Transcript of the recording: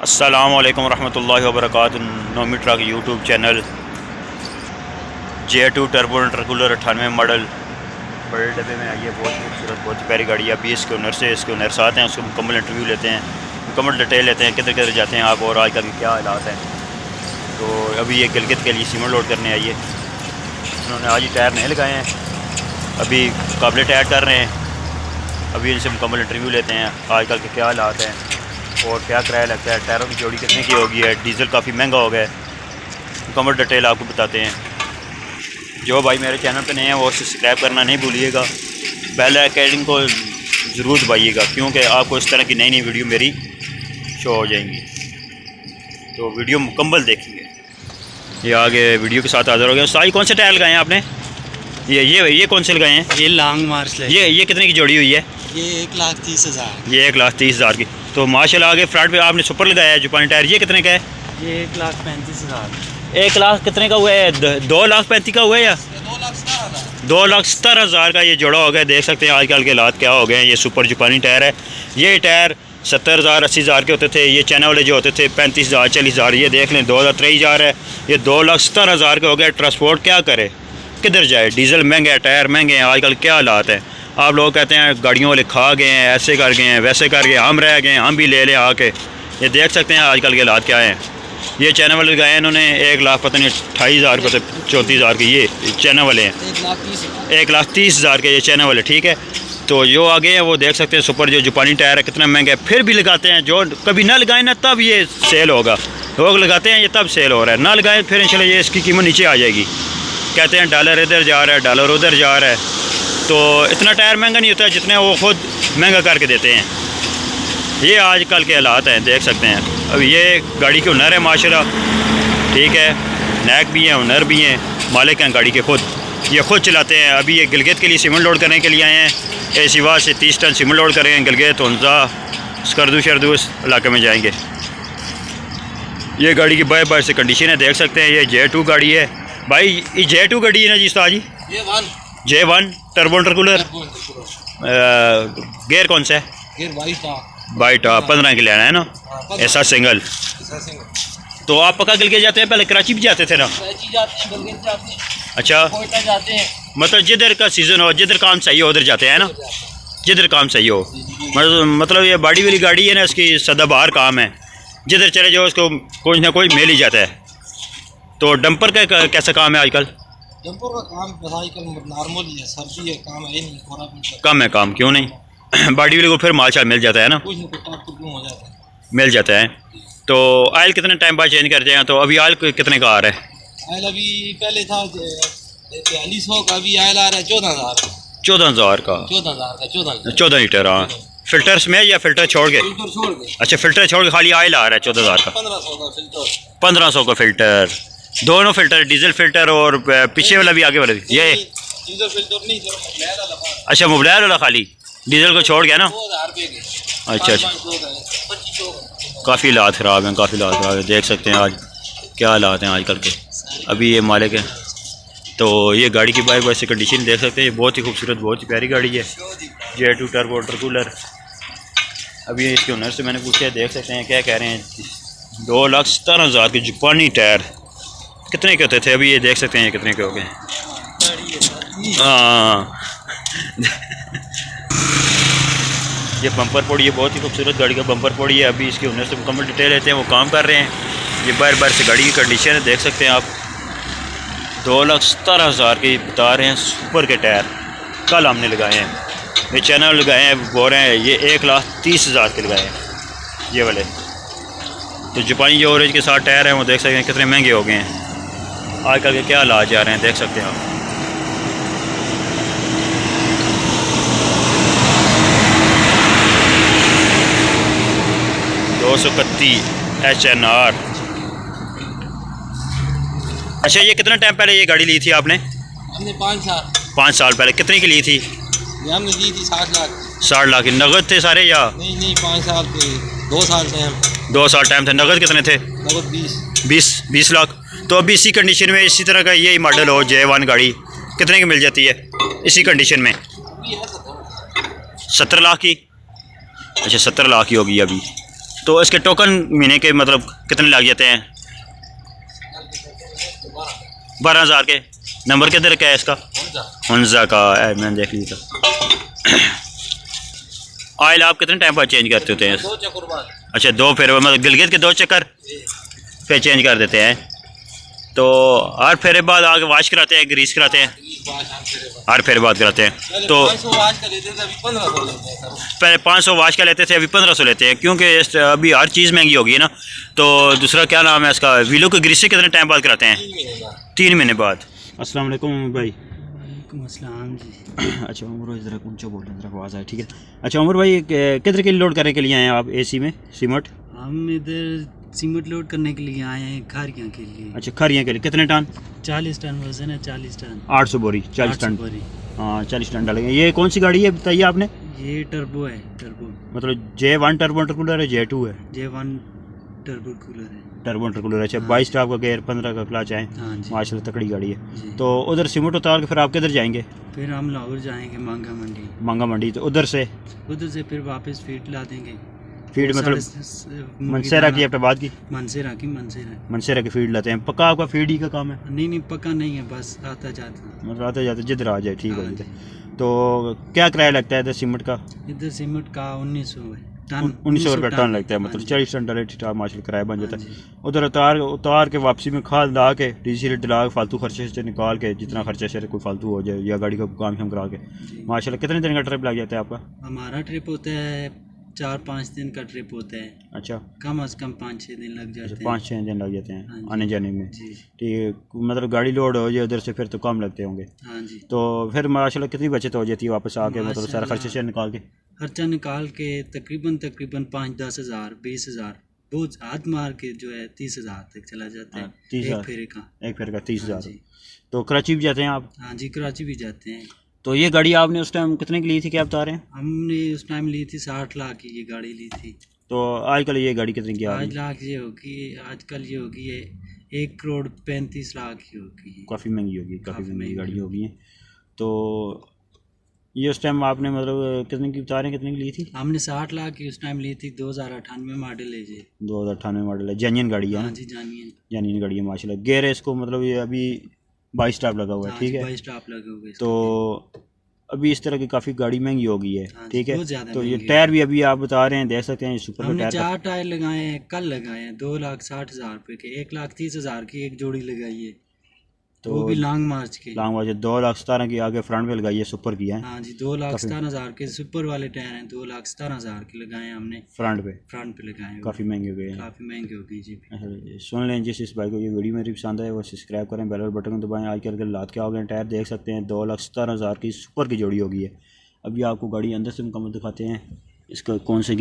अस्सलामुअलैकुम रहमतुल्लाहि व बरकातुहू। Nomi truck YouTube channel J2 turbo intercooler 98 model बड़े डब्बे में आई है। बहुत खूबसूरत, बहुत प्यारी गाड़ी है। अभी इसके ओनर से आते हैं, उसको मुकम्मल इंटरव्यू लेते हैं, मुकम्मल डिटेल लेते हैं, किधर किधर जाते हैं आप और आज कल के क्या हालात हैं। तो अभी ये गिलगित के लिए सीमेंट लोड करने आई है। उन्होंने आज ही टायर नहीं लगाए हैं, अभी काबिल टायर कर रहे हैं। अभी इनसे मुकम्मल इंटरव्यू लेते हैं, आज कल के क्या हालात हैं और क्या किराया लगता है, टायरों की जोड़ी कितने की होगी है, डीज़ल काफ़ी महंगा हो गया है। मुकम्मल डिटेल आपको बताते हैं। जो भाई मेरे चैनल पे नए हैं वो सब्सक्राइब करना नहीं भूलिएगा, बेल आइकन को ज़रूर दबाइएगा, क्योंकि आपको इस तरह की नई नई वीडियो मेरी शो हो जाएंगी। तो वीडियो मुकम्मल देखिए। ये आगे वीडियो के साथ हाज़िर हो गया। साई कौन से टायर लगाए हैं आपने? ये कौन से लगाए हैं? ये लॉन्ग मार्च है। ये कितने की जोड़ी हुई है? ये 1,30,000। ये 1,30,000 की। तो माशाल्लाह आगे फ्रंट पे आपने सुपर लगाया है जापानी टायर। ये कितने का है? ये 1,35,000। 1 लाख कितने का हुआ है? 2,35,000 का हुआ है या 2,70,000 का ये जोड़ा हो गया। देख सकते हैं आजकल के हालात क्या हो गए हैं। ये सुपर जापानी टायर है। ये टायर 70,000 80,000 के होते थे। ये चाइना वाले जो होते थे 35,000 40,000। ये देख लें 2,23,000 है। ये 2,70,000 के हो गए। ट्रांसपोर्ट क्या करे, किधर जाए? डीज़ल महंगे है, टायर महंगे हैं। आजकल क्या हालात हैं। आप लोग कहते हैं गाड़ियों वाले खा गए हैं, ऐसे कर गए हैं, वैसे कर गए, हम रह गए, हम भी ले लें आके। ये देख सकते हैं आजकल के हालात क्या हैं। ये चाइना वाले लगाए हैं इन्होंने 1 लाख पता नहीं 28,000 पता 34,000 के। ये चाइना वाले हैं 1,30,000 के ये चाइना वाले, ठीक है। तो जो आगे हैं वो देख सकते हैं सुपर जो जापानी टायर है कितना महंगा है। फिर भी लगाते हैं, जो कभी ना लगाए ना तब ये सेल होगा। लोग लगाते हैं ये तब सेल हो रहा है, ना लगाए फिर इंशाल्लाह ये इसकी कीमत नीचे आ जाएगी। कहते हैं डॉलर इधर जा रहा है, डॉलर उधर जा रहा है। तो इतना टायर महंगा नहीं होता जितने वो ख़ुद महंगा करके देते हैं। ये आजकल के हालात हैं, देख सकते हैं। अब ये गाड़ी के हुनर है माशाल्लाह, ठीक है। नैक भी हैं, हुनर भी हैं, मालिक हैं गाड़ी के खुद, ये खुद चलाते हैं। अभी ये गिलगित के लिए सीमेंट लोड करने के लिए आए हैं। सिवा से 30 टन सीमेंट लोड करेंगे। गिलगित उनजा स्कर्दू शर्दू इस इलाके में जाएंगे। ये गाड़ी की बाय बाय से कंडीशन है, देख सकते हैं। ये J2 गाड़ी है भाई, ये J2 गाड़ी है ना जी उस्ताद जी? J1 turbo intercooler. गेयर कौन सा है? गेयर बाइट 15 के लेना है ना, ऐसा सिंगल। तो आप पक्का गिलगित जाते हैं? पहले कराची भी जाते थे ना? अच्छा, जाते हैं। मतलब जिधर का सीज़न हो, जिधर काम सही हो उधर जाते हैं ना, जिधर काम सही हो। मतलब ये बड़ी वाली गाड़ी है ना, इसकी सदाबहार काम है, जिधर चले जाओ उसको कोई ना कोई मिल ही जाता है। तो डंपर का कैसा काम है आजकल? डंपर का काम आजकल नॉर्मल ही है, सर्दी है, काम है नहीं, कम है काम, क्यों नहीं? बॉडी वाले को फिर माल शाल मिल जाता है ना, कुछ नहीं, कुछ हो जाता है, मिल जाता है। तो ऑयल कितने टाइम बाद चेंज करते हैं? तो अभी ऑयल कितने का आ रहा है? आयल अभी पहले था 4200 का, अभी आयल आ रहा है 14,000 का। 14,000 का? 14 लीटर। हाँ, फिल्टर्स में या फिल्टर छोड़ के? फिल्टर छोड़ के। अच्छा, फिल्टर छोड़ के खाली ऑयल आ रहा है 14,000 का। 1500 का फिल्टर। 1500 का फिल्टर, दोनों फिल्टर, डीजल फिल्टर और पीछे वाला भी आगे वाला भी? ये डीजल फिल्टर नहीं, अच्छा मोबाइल वाला खाली, डीजल को छोड़ गया ना? 2000 रुपये के। अच्छा अच्छा, 2500। काफ़ी हालात ख़राब हैं, काफ़ी हालात ख़राब है। देख सकते हैं आज क्या हालात हैं आजकल के। अभी ये मालिक है, तो ये गाड़ी की बाइक वैसे कंडीशन देख सकते हैं। ये बहुत ही खूबसूरत, बहुत ही प्यारी गाड़ी है, J2 टर्बो इंटरकूलर। अभी इसके ओनर से मैंने पूछा है, देख सकते हैं क्या कह रहे हैं। 2,70,000 के जापानी टायर कितने के होते थे? अभी ये देख सकते हैं ये कितने के हो गए। हाँ ये बम्पर पोड़ी है, बहुत ही खूबसूरत गाड़ी का बम्पर पोड़ी है। अभी इसके ओनर से मुकम्मल डिटेल लेते हैं, वो काम कर रहे हैं। ये बार बार से गाड़ी की कंडीशन है, देख सकते हैं आप। 2,70,000 के बता रहे हैं सुपर के टायर, कल हमने लगाए हैं। ये चैनल लगाए हैं, बोल रहे हैं ये 1,30,000 के लगाए हैं ये वाले। तो जापानी जो ऑरेंज के साथ टायर हैं वो देख सकते हैं कितने महंगे हो गए हैं। आजकल के क्या हालात जा रहे हैं, देख सकते हैं आप। HNR। अच्छा, ये कितना टाइम पहले ये गाड़ी ली थी आपने? हमने 5 साल। 5 साल पहले। कितने की ली थी? ये हमने ली थी 60 लाख। 60 लाख की नगद थे सारे या? नहीं 5 साल पे 2 साल थे हम। 2 साल टाइम थे। नगद कितने थे? नगद 20 लाख। तो अभी इसी कंडीशन में इसी तरह का यही मॉडल हो J1 गाड़ी कितने की मिल जाती है इसी कंडीशन में? 70 लाख की। अच्छा, 70 लाख की होगी अभी। तो तो इसके टोकन महीने के मतलब कितने लग जाते हैं? 12,000 के। नंबर किधर का है इसका? हुंजा का है, मैंने देख लिया था। ऑयल आप कितने टाइम बाद चेंज करते होते हैं? 2 चक्कर बाद। अच्छा, 2 फेरे मतलब गिलगित के 2 चक्कर फिर चेंज कर देते हैं। तो हर फेरे बाद आगे वाश कराते हैं, ग्रीस कराते हैं? हर फेरे बाद कराते हैं। तो 500 वाश का लेते थे, अभी 1500 लेते हैं। पहले 500 वाश का लेते थे, अभी 1500 लेते हैं, क्योंकि अभी हर चीज़ महंगी होगी ना। तो दूसरा क्या नाम है इसका, व्हीलों की ग्रीस कितने टाइम बाद कराते हैं? 3 महीने बाद। अस्सलाम वालेकुम भाई। वालेकुम अस्सलाम जी। अच्छा उमर भाई, ज़रा ऊंचा बोलें, ज़रा आवाज़ आए, ठीक है। अच्छा उमर भाई, किधर के लिए लोड करने के लिए आए हैं आप एसी में सीमेंट? हम इधर सीमेंट लोड करने के लिए आए हैं, खारियाँ के लिए। अच्छा, खरियाँ के लिए कितने टन? 40 टन वजन है, 40 टन। 800 बोरी, 40 टन। बोरी। हाँ, 40 टन डालेंगे। ये कौन सी गाड़ी है बताइए आपने? ये टर्बो है, टर्बो। मतलब J1 टर्बो इंटरकूलर है, J2 है? J1 टर्बो कूलर है। Turbo intercooler. अच्छा, हाँ। 22 स्टाफ का गेयर, 15 का क्लच है। हाँ जी। माशाल्लाह तकड़ी गाड़ी है। जी। तो उधर सीमेंट उतार के फिर आप किधर जाएंगे? फिर हम लाहौर जाएंगे, मांगा मंडी। मांगा मंडी। तो उधर से उधर से फिर वापस फीड ला देंगे। फीड मतलब मनसेरा की, अपने बाद की मनसेरा की, मनसेरा। मनसेरा की फीड लाते हैं। पक्का आपका फीड ही का काम है? नहीं नहीं, पक्का नहीं है, बस आता जाता। मतलब आते जाते जिधर आ जाए, ठीक हाँ है। जी। तो क्या किराया लगता है इधर सीमेंट का? इधर सीमेंट का 1900 है टन। 1900 रुपये टन लगता है, हाँ मतलब जी। 40 टन डाले ठीक माशाल्लाह किराया बन जाता हाँ है। जी। उधर उतार के वापसी में खाद ला के डीजल डला के फालतू खर्चे से निकाल के, जितना खर्चा से कोई फालतू हो जाए या गाड़ी का काम हम करा के, माशाल्लाह कितने दिन का ट्रिप लग जाता है आपका? हमारा ट्रिप होता है 4-5 दिन का ट्रिप होता है। अच्छा, कम से कम 5-6 दिन लग जाते हैं। 5-6 दिन लग जाते हाँ हैं जी। आने जाने में। जी। ठीक है, मतलब गाड़ी लोड हो जाए उधर से फिर तो कम लगते होंगे। हाँ जी। तो फिर माशाल्लाह कितनी बचत हो जाती है वापस आके, मतलब सारा खर्चे से निकाल के? खर्चा निकाल के तकरीबन 5-10 हज़ार, 20 हज़ार, बहुत हाथ मार के जो है 30 हज़ार तक चला जाता है। 30,000 एक फेरे का। एक फेर का 30,000। हाँ जी। तो कराची भी जाते हैं आप? हाँ जी, कराची भी जाते हैं। तो ये गाड़ी आपने उस टाइम कितने की ली थी, क्या बता रहे हैं? हमने उस टाइम ली थी 60 लाख की ये गाड़ी ली थी। तो आजकल ये गाड़ी कितने की आ रही 5 है? लाख ये होगी, आजकल ये होगी है 1,35 लाख की होगी। काफ़ी महंगी होगी, काफ़ी काफ़ी महंगी महंगी गाड़ी होगी है। तो ये उस टाइम आपने मतलब कितने की बता रहे हैं, कितने की ली थी? हमने 60 लाख की उस टाइम ली थी, 2098 मॉडल है ये। 2098 मॉडल है, जेन्युइन गाड़ी है हाँ ना? जी, जानिए। जेन्युइन गाड़ी है माशाल्लाह। गेयर है इसको, मतलब ये अभी 22 स्टाफ लगा हुआ है, हाँ ठीक जी, है। 22 स्टॉप लगे हुए इसके। तो अभी इस तरह की काफ़ी गाड़ी महंगी हो गई है, हाँ जी, ठीक है। बहुत ज़्यादा तो ये महंगी टायर भी अभी आप बता रहे हैं, देख सकते हैं सुपर का हमने टायर 4 टायर लगाए हैं, कल लगाए हैं 2,60,000 रुपये के। 1,30,000 की एक जोड़ी लगाई है, तो वो भी लॉन्ग मार्च के। लॉन्ग वाच 2,17,000 की आगे फ्रंट में लगाई है, सुपर की है हाँ जी, 2,17,000 के सुपर वाले टायर हैं, 2,17,000 के लगाए हैं हमने। फ्रंट पे। फ्रंट पे लगाए हैं। काफ़ी महंगे हो गए हैं। काफ़ी महंगे हो गई जी। अच्छा, सुन लें जिस इस भाई को ये वीडियो मेरी पसंद है वो सब्सक्राइब करें, बेल बटन को दबाएं। आजकल के हालात क्या हो गए, टायर देख सकते हैं 2,17,000 की सुपर की जोड़ी हो गई है। अभी आपको गाड़ी अंदर से मुकम्मल दिखाते हैं, इसका कौन से